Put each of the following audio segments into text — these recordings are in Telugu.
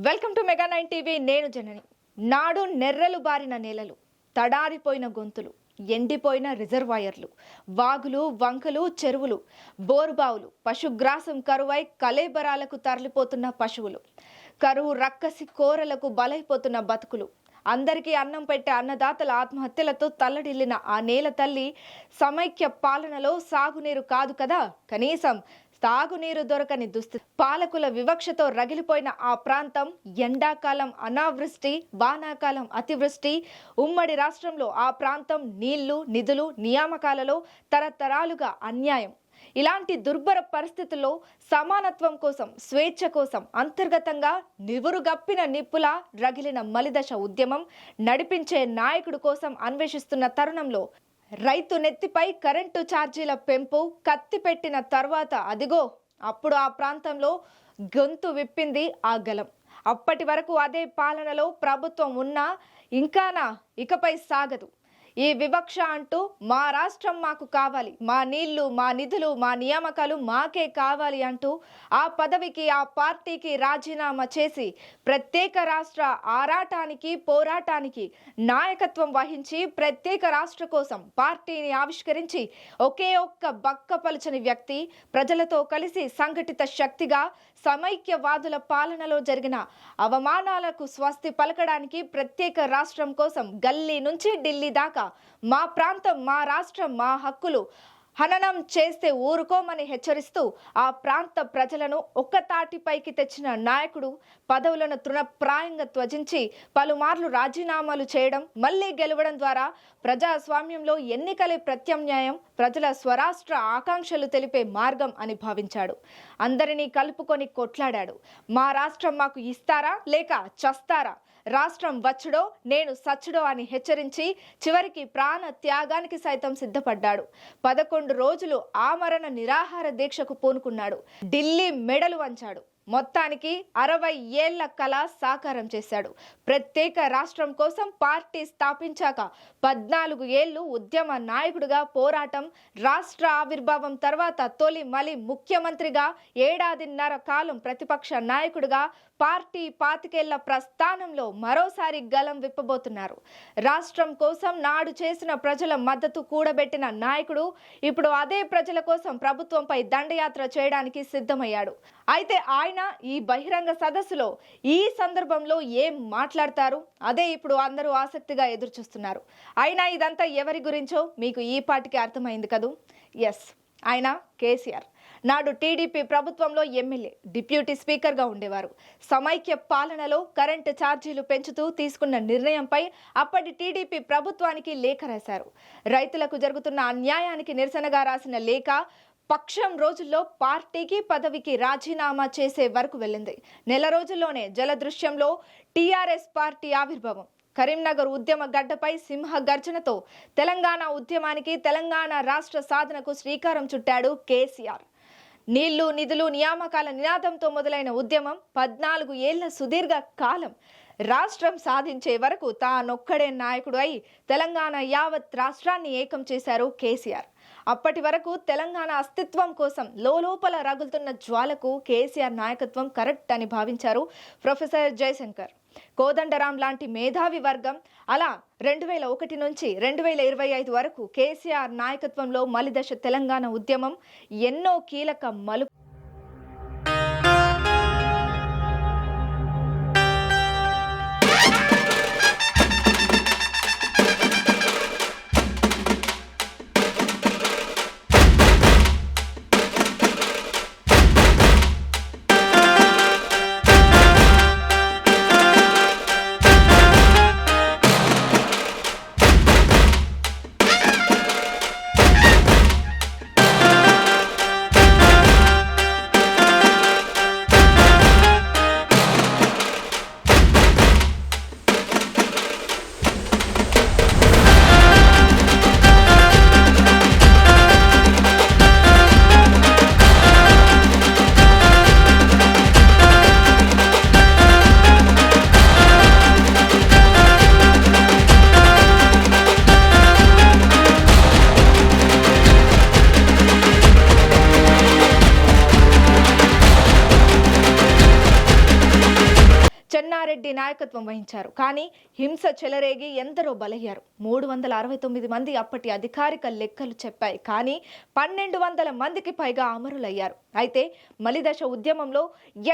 Welcome to mega 9 TV. నేను జనని. నాడు నెర్రలు బారిన నేలలు, తడారిపోయిన గొంతులు, ఎండిపోయిన రిజర్వాయర్లు, వాగులు, వంకలు, చెరువులు, బోరుబావులు, పశుగ్రాసం కరువై కలేబరాలకు తరలిపోతున్న పశువులు, కరువు రక్కసి కోరలకు బలైపోతున్న బతుకులు, అందరికీ అన్నం పెట్టే అన్నదాతల ఆత్మహత్యలతో తల్లడిల్లిన ఆ నేల తల్లి సమైక్య పాలనలో సాగునీరు కాదు కదా, కనీసం తాగునీరు దొరకని దుస్థితి. పాలకుల వివక్షతో రగిలిపోయిన ఆ ప్రాంతం ఎండాకాలం అనావృష్టి, వానాకాలం అతివృష్టి. ఉమ్మడి రాష్ట్రంలో ఆ ప్రాంతం నీళ్లు, నిధులు, నియామకాలలో తరతరాలుగా అన్యాయం. ఇలాంటి దుర్భర పరిస్థితుల్లో సమానత్వం కోసం, స్వేచ్ఛ కోసం అంతర్గతంగా నివురుగప్పిన నిప్పులా రగిలిన మలిదశ ఉద్యమం నడిపించే నాయకుడు కోసం అన్వేషిస్తున్న తరుణంలో రైతు నెత్తిపై కరెంటు ఛార్జీల పెంపు కత్తి పెట్టిన తర్వాత అదిగో అప్పుడు ఆ ప్రాంతంలో గొంతు విప్పింది ఆ గలం. అప్పటి వరకు అదే పాలనలో ప్రభుత్వం ఉన్నా ఇంకానా ఇకపై సాగదు ఈ వివక్ష అంటూ మా రాష్ట్రం మాకు కావాలి, మా నీళ్లు, మా నిధులు, మా నియామకాలు మాకే కావాలి అంటూ ఆ పదవికి, ఆ పార్టీకి రాజీనామా చేసి ప్రత్యేక రాష్ట్ర ఆరాటానికి, పోరాటానికి నాయకత్వం వహించి ప్రత్యేక రాష్ట్ర కోసం పార్టీని ఆవిష్కరించి ఒకే ఒక్క బక్కపలుచని వ్యక్తి ప్రజలతో కలిసి సంఘటిత శక్తిగా సమైక్యవాదుల పాలనలో జరిగిన అవమానాలకు స్వస్తి పలకడానికి ప్రత్యేక రాష్ట్రం కోసం గల్లీ నుంచి ఢిల్లీ దాకా మా ప్రాంతం, మా రాష్ట్రం, మా హక్కులు హననం చేస్తే ఊరుకోమని హెచ్చరిస్తూ ఆ ప్రాంత ప్రజలను ఒక్కతాటిపైకి తెచ్చిన నాయకుడు పదవులను తృణప్రాయంగా త్యజించి పలుమార్లు రాజీనామాలు చేయడం, మళ్లీ గెలవడం ద్వారా ప్రజాస్వామ్యంలో ఎన్నికలే ప్రత్యామ్నాయం, ప్రజల స్వరాష్ట్ర ఆకాంక్షలు తెలిపే మార్గం అని భావించాడు. అందరినీ కలుపుకొని కొట్లాడాడు. మా రాష్ట్రం మాకు ఇస్తారా లేక చస్తారా, రాష్ట్రం వచ్చుడో నేను సచ్చుడో అని హెచ్చరించి చివరికి ప్రాణ త్యాగానికి సైతం సిద్ధపడ్డాడు. 11 రోజులు ఆమరణ నిరాహార దీక్షకు పూనుకున్నాడు. ఢిల్లీ మెడలు వంచాడు. మొత్తానికి 60 ఏళ్ల కళ సాకారం చేశాడు. ప్రత్యేక రాష్ట్రం కోసం పార్టీ స్థాపించాక 14 ఏళ్లు ఉద్యమ నాయకుడిగా పోరాటం, రాష్ట్ర ఆవిర్భావం తర్వాత తొలి మలి ముఖ్యమంత్రిగా, ఏడాదిన్నర కాలం ప్రతిపక్ష నాయకుడిగా పార్టీ 25 ఏళ్ల ప్రస్థానంలో మరోసారి గలం విప్పబోతున్నారు. రాష్ట్రం కోసం నాడు చేసిన ప్రజల మద్దతు కూడబెట్టిన నాయకుడు ఇప్పుడు అదే ప్రజల కోసం ప్రభుత్వంపై దండయాత్ర చేయడానికి సిద్ధమయ్యాడు. అయితే ఆయన ఈ బహిరంగ సదస్సులో ఈ సందర్భంలో ఏం మాట్లాడతారు, అదే ఇప్పుడు అందరూ ఆసక్తిగా ఎదురుచూస్తున్నారు. అయినా ఇదంతా ఎవరి గురించో మీకు ఈ పాటికి అర్థమైంది కదూ. ఎస్, ఆయన కేసీఆర్. నాడు టీడీపీ ప్రభుత్వంలో ఎమ్మెల్యే, డిప్యూటీ స్పీకర్గా ఉండేవారు. సమైక్య పాలనలో కరెంటు ఛార్జీలు పెంచుతూ తీసుకున్న నిర్ణయంపై అప్పటి టీడీపీ ప్రభుత్వానికి లేఖ రాశారు. రైతులకు జరుగుతున్న అన్యాయానికి నిరసనగా రాసిన లేఖ పక్షం రోజుల్లో పార్టీకి, పదవికి రాజీనామా చేసే వరకు వెళ్ళింది. నెల రోజుల్లోనే జలదృశ్యంలో టీఆర్ఎస్ పార్టీ ఆవిర్భావం. కరీంనగర్ ఉద్యమ గడ్డపై సింహ గర్జనతో తెలంగాణ ఉద్యమానికి, తెలంగాణ రాష్ట్ర సాధనకు శ్రీకారం చుట్టాడు కేసీఆర్. నీళ్లు, నిధులు, నియామకాల నినాదంతో మొదలైన ఉద్యమం 14 ఏళ్ల సుదీర్ఘ కాలం రాష్ట్రం సాధించే వరకు తానొక్కడే నాయకుడు అయి తెలంగాణ యావత్ రాష్ట్రాన్ని ఏకం చేశారు కేసీఆర్. అప్పటి వరకు తెలంగాణ అస్తిత్వం కోసం లోపల రగులుతున్న జ్వాలకు కేసీఆర్ నాయకత్వం కరెక్ట్ అని భావించారు ప్రొఫెసర్ జయశంకర్, కోదండరాం లాంటి మేధావి వర్గం. అలా 2001 నుంచి 2025 వరకు కేసీఆర్ నాయకత్వంలో మలిదశ తెలంగాణ ఉద్యమం ఎన్నో కీలక మలుపు చెన్నారెడ్డి నాయకత్వం వహించారు. కానీ హింస చెలరేగి ఎందరో బలయ్యారు. 369 మంది అప్పటి అధికారిక లెక్కలు చెప్పాయి. కానీ 1200 మందికి పైగా అమరులయ్యారు. అయితే మలిదశ ఉద్యమంలో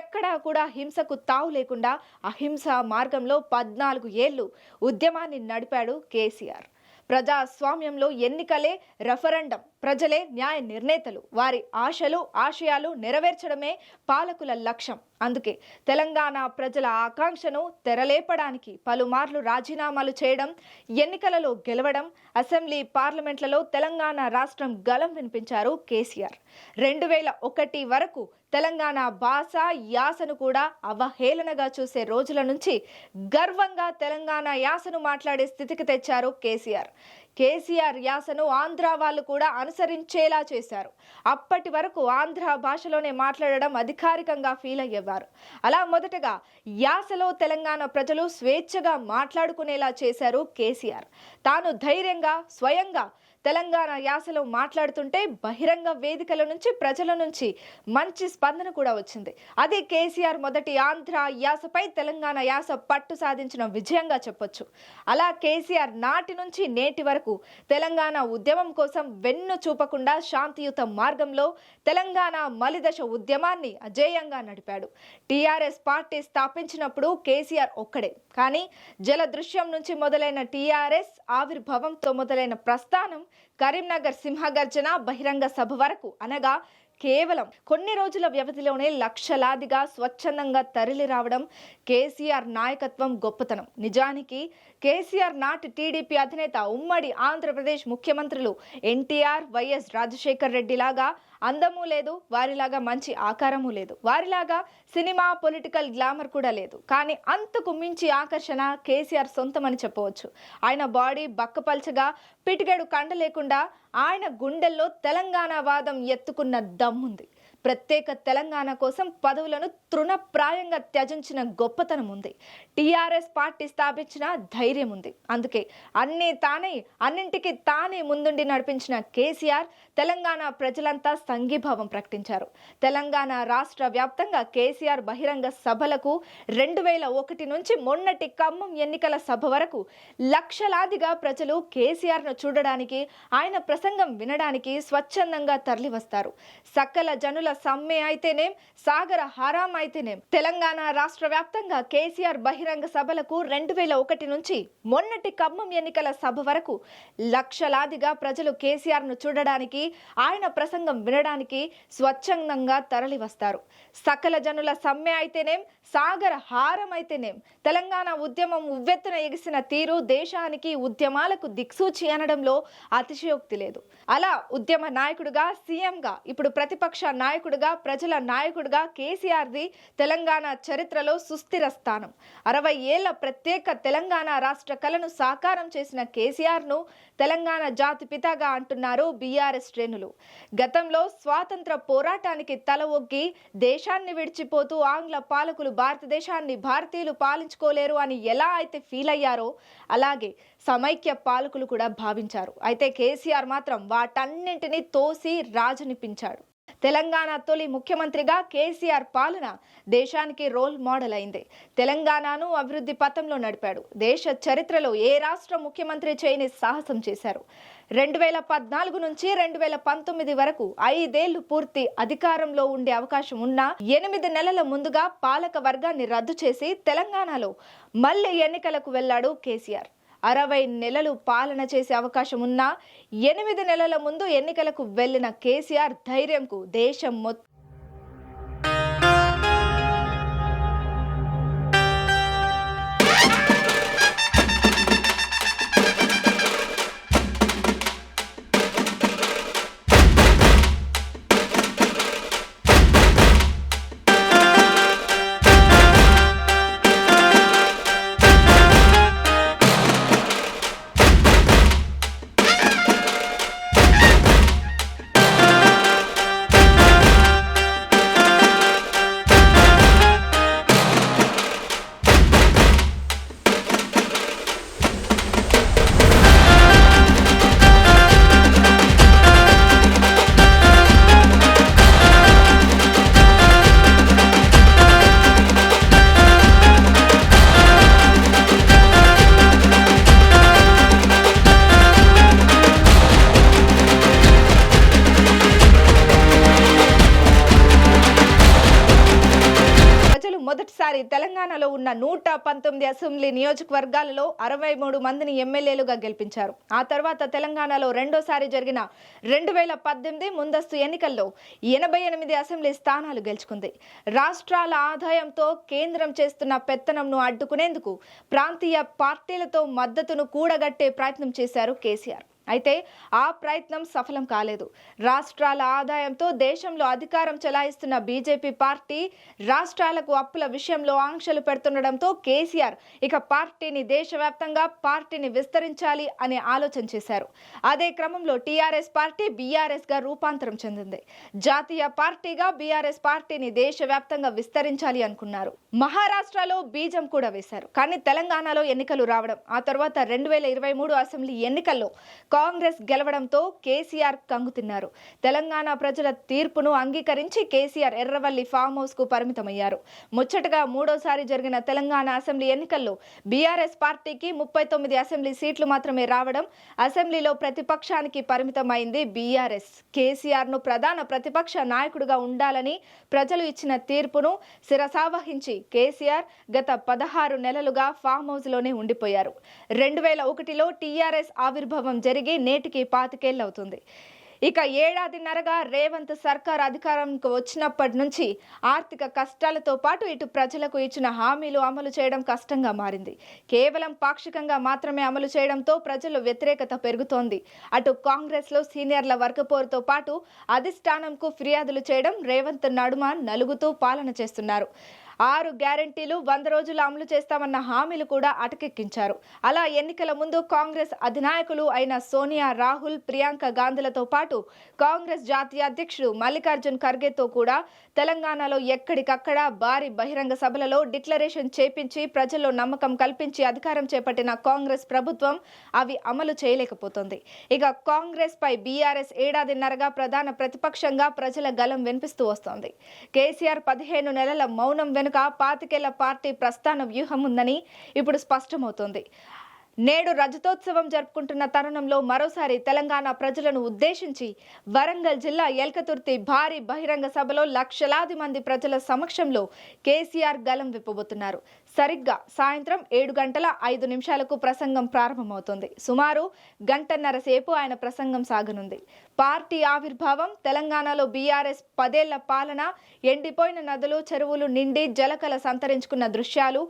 ఎక్కడా కూడా హింసకు తావు లేకుండా అహింస మార్గంలో 14 ఏళ్లు ఉద్యమాన్ని నడిపాడు కేసీఆర్. ప్రజాస్వామ్యంలో ఎన్నికలే రెఫరెండం, ప్రజలే న్యాయ నిర్ణేతలు. వారి ఆశలు ఆశయాలు నెరవేర్చడమే పాలకుల లక్ష్యం. అందుకే తెలంగాణ ప్రజల ఆకాంక్షను తెరలేపడానికి పలుమార్లు రాజీనామాలు చేయడం, ఎన్నికలలో గెలవడం, అసెంబ్లీ పార్లమెంట్లలో తెలంగాణ రాష్ట్రం గలం వినిపించారు కేసీఆర్. 2001 వరకు తెలంగాణ భాష యాసను కూడా అవహేళనగా చూసే రోజుల నుంచి గర్వంగా తెలంగాణ యాసను మాట్లాడే స్థితికి తెచ్చారు కేసీఆర్. కేసీఆర్ యాసను ఆంధ్ర వాళ్ళు కూడా అనుసరించేలా చేశారు. అప్పటి వరకు ఆంధ్ర భాషలోనే మాట్లాడడం అధికారికంగా ఫీల్ అయ్యేవారు. అలా మొదటగా యాసలో తెలంగాణ ప్రజలు స్వేచ్ఛగా మాట్లాడుకునేలా చేశారు కేసీఆర్. తాను ధైర్యంగా స్వయంగా తెలంగాణ యాసలో మాట్లాడుతుంటే బహిరంగ వేదికల నుంచి ప్రజల నుంచి మంచి స్పందన కూడా వచ్చింది. అది కేసీఆర్ మొదటి ఆంధ్ర యాసపై తెలంగాణ యాస పట్టు సాధించిన విజయంగా చెప్పొచ్చు. అలా కేసీఆర్ నాటి నుంచి నేటి వరకు తెలంగాణ ఉద్యమం కోసం వెన్ను చూపకుండా శాంతియుత మార్గంలో తెలంగాణ మలిదశ ఉద్యమాన్ని అజేయంగా నడిపాడు. టీఆర్ఎస్ పార్టీ స్థాపించినప్పుడు కేసీఆర్ ఒక్కడే. కానీ జలదృశ్యం నుంచి మొదలైన టీఆర్ఎస్ ఆవిర్భావంతో మొదలైన ప్రస్థానం కరీంనగర్ సింహగర్జన బహిరంగ సభ వరకు అనగా కేవలం కొన్ని రోజుల వ్యవధిలోనే లక్షలాదిగా స్వచ్ఛందంగా తరలి రావడం కేసీఆర్ నాయకత్వం గొప్పతనం. నిజానికి కేసీఆర్ నాటి టీడీపీ అధినేత ఉమ్మడి ఆంధ్రప్రదేశ్ ముఖ్యమంత్రులు ఎన్టీఆర్, వైఎస్ రాజశేఖర్ రెడ్డి లాగా అందము లేదు, వారిలాగా మంచి ఆకారము లేదు, వారిలాగా సినిమా పొలిటికల్ గ్లామర్ కూడా లేదు. కానీ అంతకు మించి ఆకర్షణ కేసీఆర్ సొంతమని చెప్పవచ్చు. ఆయన బాడీ బక్కపల్చగా పిటికెడు కండ లేకుండా ఆయన గుండెల్లో తెలంగాణ వాదం ఎత్తుకున్న దమ్ముంది. ప్రత్యేక తెలంగాణ కోసం పదవులను తృణప్రాయంగా త్యజించిన గొప్పతనం ఉంది. టీఆర్ఎస్ పార్టీ స్థాపించిన ధైర్యం ఉంది. అందుకే అన్నింటికి తానే ముందుండి నడిపించిన కేసీఆర్ తెలంగాణ ప్రజలంతా సంఘీభావం ప్రకటించారు. తెలంగాణ రాష్ట్ర వ్యాప్తంగా కేసీఆర్ బహిరంగ సభలకు 2001 నుంచి మొన్నటి ఖమ్మం ఎన్నికల సభ వరకు లక్షలాదిగా ప్రజలు కేసీఆర్ను చూడడానికి, ఆయన ప్రసంగం వినడానికి స్వచ్ఛందంగా తరలివస్తారు. సకల జనుల సమ్మె అయితేనేం, సాగర హారాం అయితేనేం, తెలంగాణ రాష్ట్ర వ్యాప్తంగా కేసీఆర్ బహిరంగ సభలకు 2001 నుంచి మొన్నటి ఖమ్మం ఎన్నికల సభ వరకు లక్షలాదిగా ప్రజలు కేసీఆర్ ను చూడడానికి, ఆయన ప్రసంగం వినడానికి స్వచ్ఛందంగా తరలి వస్తారు. సకల జనుల సమ్మె అయితేనేం, సాగర హారం అయితేనేం, తెలంగాణ ఉద్యమం ఉవ్వెత్తున ఎగిసిన తీరు దేశానికి ఉద్యమాలకు దిక్సూచి అనడంలో అతిశయోక్తి లేదు. అలా ఉద్యమ నాయకుడిగా, సీఎంగా, ఇప్పుడు ప్రతిపక్ష నాయకుడిగా, ప్రజల నాయకుడిగా కేసీఆర్ది తెలంగాణ చరిత్రలో సుస్థిర స్థానం. 60 ఏళ్ల ప్రత్యేక తెలంగాణ రాష్ట్ర కలను సాకారం చేసిన కేసీఆర్ ను తెలంగాణ జాతి పితగా అంటున్నారు బీఆర్ఎస్ శ్రేణులు. గతంలో స్వాతంత్ర పోరాటానికి తల ఒగ్గి దేశాన్ని విడిచిపోతూ ఆంగ్ల పాలకులు భారతదేశాన్ని భారతీయులు పాలించుకోలేరు అని ఎలా అయితే ఫీల్ అయ్యారో అలాగే సమైక్య పాలకులు కూడా భావించారు. అయితే కేసీఆర్ మాత్రం వాటన్నింటినీ తోసి రాజనిపించాడు. తెలంగాణ తొలి ముఖ్యమంత్రిగా కేసీఆర్ పాలన దేశానికి రోల్ మోడల్ అయింది. తెలంగాణను అభివృద్ధి పథంలో నడిపాడు. దేశ చరిత్రలో ఏ రాష్ట్ర ముఖ్యమంత్రి చేయని సాహసం చేశారు. 2014 నుంచి 2019 వరకు 5 ఏళ్లు పూర్తి అధికారంలో ఉండే అవకాశం ఉన్నా 8 నెలల ముందుగా పాలక వర్గాన్ని రద్దు చేసి తెలంగాణలో మళ్ళీ ఎన్నికలకు వెళ్లాడు కేసీఆర్. 60 నెలలు పాలన చేసే అవకాశం ఉన్నా 8 నెలల ముందు ఎన్నికలకు వెళ్లిన కేసీఆర్ ధైర్యంకు దేశం మొత్తం తెలంగాణలో ఉన్న 119 అసెంబ్లీ నియోజకవర్గాలలో 63 మందిని ఎమ్మెల్యేలుగా గెలిపించారు. ఆ తర్వాత తెలంగాణలో రెండోసారి జరిగిన 2018 ముందస్తు ఎన్నికల్లో 88 అసెంబ్లీ స్థానాలు గెలుచుకుంది. రాష్ట్రాల ఆదాయంతో కేంద్రం చేస్తున్న పెత్తనంను అడ్డుకునేందుకు ప్రాంతీయ పార్టీలతో మద్దతును కూడగట్టే ప్రయత్నం చేశారు కేసీఆర్. అయితే ఆ ప్రయత్నం సఫలం కాలేదు. రాష్ట్రాల ఆదాయంతో దేశంలో అధికారం చెలాయిస్తున్న బీజేపీ పార్టీ రాష్ట్రాలకు అప్పుల విషయంలో ఆంక్షలు పెడుతుండటంతో కేసీఆర్ ఇక దేశవ్యాప్తంగా పార్టీని విస్తరించాలి అనే ఆలోచన చేశారు. అదే క్రమంలో టీఆర్ఎస్ పార్టీ బీఆర్ఎస్ గా రూపాంతరం చెందింది. జాతీయ పార్టీగా బీఆర్ఎస్ పార్టీని దేశవ్యాప్తంగా విస్తరించాలి అనుకున్నారు. మహారాష్ట్రలో బీజం కూడా వేశారు. కానీ తెలంగాణలో ఎన్నికలు రావడం, ఆ తర్వాత 2023 అసెంబ్లీ ఎన్నికల్లో కాంగ్రెస్ గెలవడంతో కేసీఆర్ కంగుతిన్నారు. తెలంగాణ ప్రజల తీర్పును అంగీకరించి కేసీఆర్ ఎర్రవల్లి ఫామ్ హౌస్ కు పరిమితమయ్యారు. ముచ్చటగా మూడోసారి జరిగిన తెలంగాణ అసెంబ్లీ ఎన్నికల్లో బీఆర్ఎస్ పార్టీకి 39 అసెంబ్లీ సీట్లు మాత్రమే రావడం, అసెంబ్లీలో ప్రతిపక్షానికి పరిమితమైంది బీఆర్ఎస్. కేసీఆర్ ను ప్రధాన ప్రతిపక్ష నాయకుడిగా ఉండాలని ప్రజలు ఇచ్చిన తీర్పును శిరసావహించి కేసీఆర్ గత 16 నెలలుగా ఫామ్ హౌస్ లోనే ఉండిపోయారు. 2001లో టీఆర్ఎస్ ఆవిర్భావం జరిగి నేటికి 25 ఏళ్లు అవుతుంది. ఇక ఏడాదిన్నరగా రేవంత్ సర్కార్ అధికారంకి వచ్చినప్పటి నుంచి ఆర్థిక కష్టాలతో పాటు ఇటు ప్రజలకు ఇచ్చిన హామీలు అమలు చేయడం కష్టంగా మారింది. కేవలం పాక్షికంగా మాత్రమే అమలు చేయడంతో ప్రజల వ్యతిరేకత పెరుగుతోంది. అటు కాంగ్రెస్ లో సీనియర్ల వర్గపోరుతో పాటు అధిష్టానంకు ఫిర్యాదులు చేయడం రేవంత్ నడుమ నలుగుతూ పాలన చేస్తున్నారు. 6 గ్యారెంటీలు 100 రోజులు అమలు చేస్తామన్న హామీలు కూడా అటకెక్కించారు. అలా ఎన్నికల ముందు కాంగ్రెస్ అధినాయకులు అయిన సోనియా, రాహుల్, ప్రియాంక గాంధీలతో పాటు కాంగ్రెస్ జాతీయ అధ్యక్షుడు మల్లికార్జున్ ఖర్గేతో కూడా తెలంగాణలో ఎక్కడికక్కడ భారీ బహిరంగ సభలలో డిక్లరేషన్ చేపించి ప్రజల్లో నమ్మకం కల్పించి అధికారం చేపట్టిన కాంగ్రెస్ ప్రభుత్వం అవి అమలు చేయలేకపోతుంది. ఇక కాంగ్రెస్ పై బీఆర్ఎస్ ఏడాదిన్నరగా ప్రధాన ప్రతిపక్షంగా ప్రజల గలం వినిపిస్తూ వస్తోంది. కేసీఆర్ 15 నెలల మౌనం వెనుక 25 ఏళ్ల పార్టీ ప్రస్థాన వ్యూహం ఉందని ఇప్పుడు స్పష్టమవుతోంది. నేడు రజతోత్సవం జరుపుకుంటున్న తరుణంలో మరోసారి తెలంగాణ ప్రజలను ఉద్దేశించి వరంగల్ జిల్లా ఎల్కతుర్తి భారీ బహిరంగ సభలో లక్షలాది మంది ప్రజల సమక్షంలో కేసీఆర్ గలం విప్పబోతున్నారు. సరిగ్గా సాయంత్రం 7:05 ప్రసంగం ప్రారంభమవుతుంది. సుమారు గంటన్నర సేపు ఆయన ప్రసంగం సాగనుంది. పార్టీ ఆవిర్భావం, తెలంగాణలో బీఆర్ఎస్ 10 ఏళ్ల పాలన, ఎండిపోయిన నదులు, చెరువులు నిండి జలకల సంతరించుకున్న దృశ్యాలు,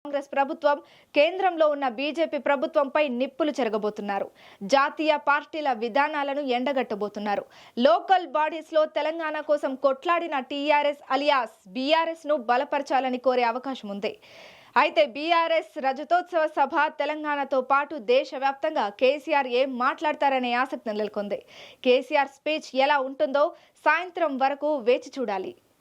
కాంగ్రెస్ ప్రభుత్వం కేంద్రంలో ఉన్న బీజేపీ ప్రభుత్వంపై నిప్పులు చెరగబోతున్నారు. జాతీయ పార్టీల విధానాలను ఎండగట్టబోతున్నారు. లోకల్ బాడీస్ లో తెలంగాణ కోసం కొట్లాడిన టీఆర్ఎస్ అలియాస్ బీఆర్ఎస్ ను బలపరచాలని కోరే అవకాశం ఉంది. అయితే బీఆర్ఎస్ రజతోత్సవ సభ తెలంగాణతో పాటు దేశవ్యాప్తంగా కేసీఆర్ ఏం మాట్లాడతారనే ఆసక్తి నెలకొంది. కేసీఆర్ స్పీచ్ ఎలా ఉంటుందో సాయంత్రం వరకు వేచి చూడాలి.